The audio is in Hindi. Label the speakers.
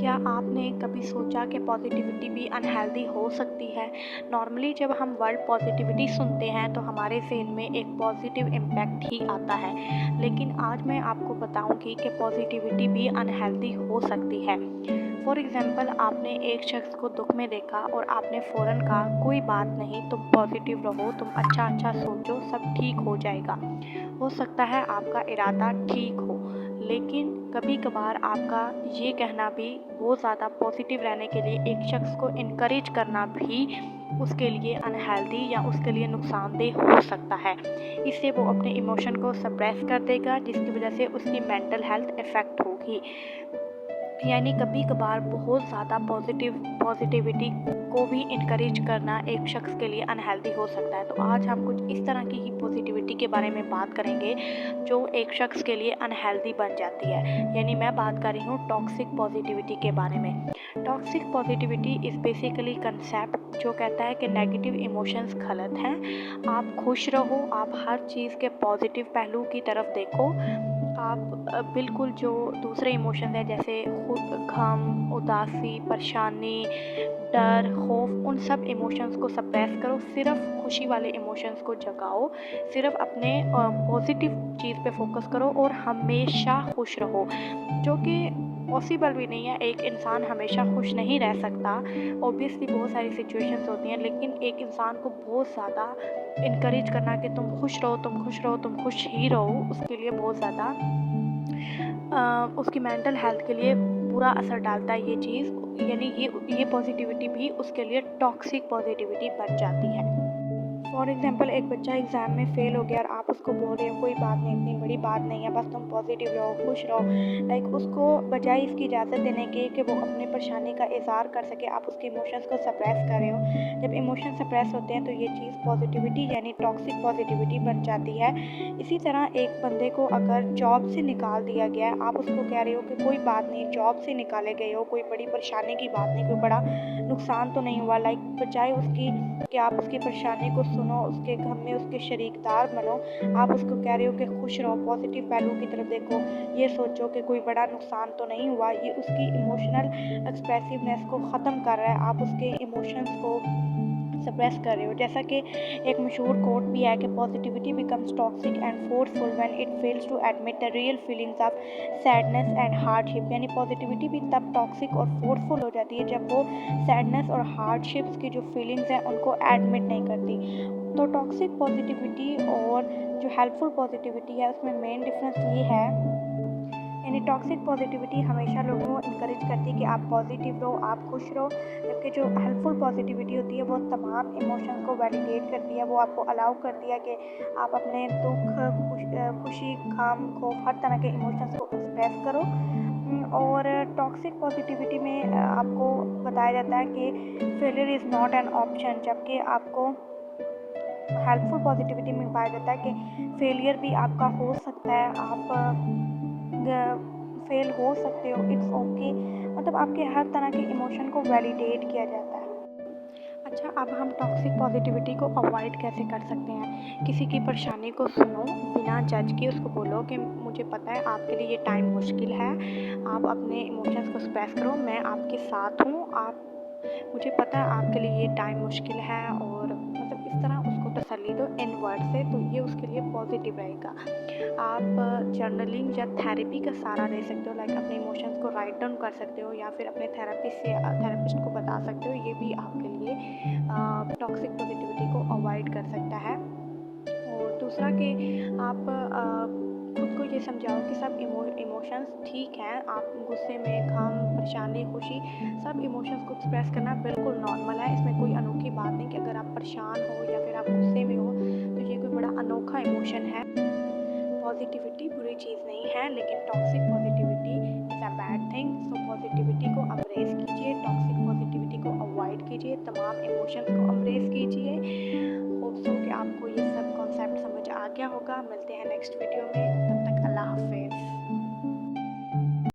Speaker 1: क्या आपने कभी सोचा कि पॉजिटिविटी भी अनहेल्दी हो सकती है? नॉर्मली जब हम वर्ड पॉजिटिविटी सुनते हैं तो हमारे ज़हन में एक पॉजिटिव इम्पैक्ट ही आता है। लेकिन आज मैं आपको बताऊंगी कि पॉजिटिविटी भी अनहेल्दी हो सकती है। फॉर एग्ज़ाम्पल, आपने एक शख्स को दुख में देखा और आपने फ़ौरन कहा कोई बात नहीं, तुम पॉजिटिव रहो, तुम अच्छा सोचो, सब ठीक हो जाएगा। हो सकता है आपका इरादा ठीक हो, लेकिन कभी कभार आपका ये कहना भी बहुत ज़्यादा पॉजिटिव रहने के लिए, एक शख्स को इनकरेज करना भी उसके लिए अनहेल्दी या उसके लिए नुकसानदेह हो सकता है। इससे वो अपने इमोशन को सप्रेस कर देगा, जिसकी वजह से उसकी मेंटल हेल्थ इफ़ेक्ट होगी। यानी कभी कभार बहुत ज़्यादा पॉजिटिविटी को भी इनकरेज करना एक शख्स के लिए अनहेल्दी हो सकता है। तो आज हम कुछ इस तरह की ही पॉजिटिविटी के बारे में बात करेंगे जो एक शख्स के लिए अनहेल्दी बन जाती है। यानी मैं बात कर रही हूँ टॉक्सिक पॉजिटिविटी के बारे में। Toxic positivity is basically concept जो कहता है कि नेगेटिव इमोशंस गलत हैं। आप खुश रहो, आप हर चीज़ के पॉजिटिव पहलू की तरफ देखो। आप बिल्कुल जो दूसरे इमोशंस हैं जैसे गम, उदासी, परेशानी, डर, खौफ, उन सब इमोशंस को सप्रेस करो, सिर्फ खुशी वाले इमोशंस को जगाओ, सिर्फ अपने पॉजिटिव चीज़ पे फोकस करो और हमेशा खुश रहो, जो कि पॉसिबल भी नहीं है। एक इंसान हमेशा खुश नहीं रह सकता। ऑब्वियसली बहुत सारी सिचुएशंस होती हैं, लेकिन एक इंसान को बहुत ज़्यादा इनकरेज करना कि तुम खुश रहो, तुम खुश रहो, तुम खुश ही रहो, उसके लिए बहुत ज़्यादा उसकी मेंटल हेल्थ के लिए बुरा असर डालता है ये चीज़। यानी ये पॉजिटिविटी भी उसके लिए टॉक्सिक पॉजिटिविटी बन जाती है। फॉर एग्ज़ाम्पल, एक बच्चा एग्ज़ाम में फ़ेल हो गया और आप उसको बोल रहे हो कोई बात नहीं, इतनी बड़ी बात नहीं है, बस तुम पॉजिटिव रहो, खुश रहो। लाइक उसको बजाय इसकी इजाज़त देने की कि वो अपनी परेशानी का इज़हार कर सके, आप उसके इमोशंस को सप्रेस कर रहे हो। जब इमोशन सप्रेस होते हैं तो ये चीज़ पॉजिटिविटी यानी टॉक्सिक पॉजिटिविटी बन जाती है। इसी तरह एक बंदे को अगर जॉब से निकाल दिया गया है, आप उसको कह रहे हो कि कोई बात नहीं, जॉब से निकाले गए हो, कोई बड़ी परेशानी की बात नहीं, कोई बड़ा नुकसान तो नहीं हुआ। लाइक बजाय उसकी कि आप उसकी परेशानी को सुनो, उसके गम में उसके शरीकदार बनो, आप उसको कह रहे हो कि खुश रहो, पॉजिटिव पहलू की तरफ देखो, ये सोचो कि कोई बड़ा नुकसान तो नहीं हुआ। ये उसकी इमोशनल एक्सप्रेसिवनेस को ख़त्म कर रहा है, आप उसके इमोशंस को सप्रेस कर रहे हो। जैसा कि एक मशहूर कोट भी है कि positivity becomes toxic and forceful when it fails to admit the real feelings of sadness and hardship. यानी पॉजिटिविटी भी तब टॉक्सिक और फोर्सफुल हो जाती है जब वो सैडनेस और हार्डशिप्स की जो फीलिंग्स हैं उनको एडमिट नहीं करती। तो टॉक्सिक पॉजिटिविटी और जो हेल्पफुल पॉजिटिविटी है उसमें मेन डिफरेंस ये है। यानी टॉक्सिक पॉजिटिविटी हमेशा लोगों को इनकरेज करती है कि आप पॉजिटिव रहो, आप खुश रहो, जबकि जो हेल्पफुल पॉजिटिविटी होती है वो तमाम इमोशंस को वैलिडेट करती है। वो आपको अलाउ करती है कि आप अपने दुख, खुशी, गम, खौफ, हर तरह के इमोशंस को एक्सप्रेस करो। और टॉक्सिक पॉजिटिविटी में आपको बताया जाता है कि failure is not an option, जबकि आपको हेल्पफुल पॉजिटिविटी में पाया जाता है कि फेलियर भी आपका हो सकता है, आप फेल हो सकते हो, इट्स ओके। मतलब आपके हर तरह के इमोशन को वैलिडेट किया जाता है। अच्छा, अब हम टॉक्सिक पॉजिटिविटी को अवॉइड कैसे कर सकते हैं? किसी की परेशानी को सुनो, बिना जज के उसको बोलो कि मुझे पता है आपके लिए ये टाइम मुश्किल है, आप अपने इमोशंस को एक्सप्रेस करो, मैं आपके साथ हूँ, आप मुझे पता है आपके लिए ये टाइम मुश्किल है। और मतलब इस तरह उसको तसल्ली दो इन वर्ड से, तो ये उसके लिए पॉजिटिव रहेगा। आप जर्नलिंग या थेरेपी का सहारा ले सकते हो, लाइक अपने इमोशंस को राइट डाउन कर सकते हो या फिर अपने थेरेपिस्ट को बता सकते हो। ये भी आपके लिए टॉक्सिक पॉजिटिविटी को अवॉइड कर सकता है। और दूसरा कि आप खुद को ये समझाओ कि सब इमोशंस ठीक हैं। आप गुस्से में, गम, परेशानी, खुशी, सब इमोशंस को एक्सप्रेस करना बिल्कुल नॉर्मल है। इसमें कोई अनोखी बात नहीं कि अगर आप परेशान हो या फिर आप गुस्से में हो तो ये कोई बड़ा अनोखा इमोशन है। पॉजिटिविटी बुरी चीज़ नहीं है, लेकिन toxic positivity is a bad thing. So positivity को अम्ब्रेस कीजिए, टॉक्सिक पॉजिटिविटी को अवॉइड कीजिए, तमाम इमोशंस को अम्ब्रेस कीजिए। होप सो कि आपको ये सब कॉन्सेप्ट समझ आ गया होगा। मिलते हैं नेक्स्ट वीडियो में, तब तक अल्लाह हाफिज़।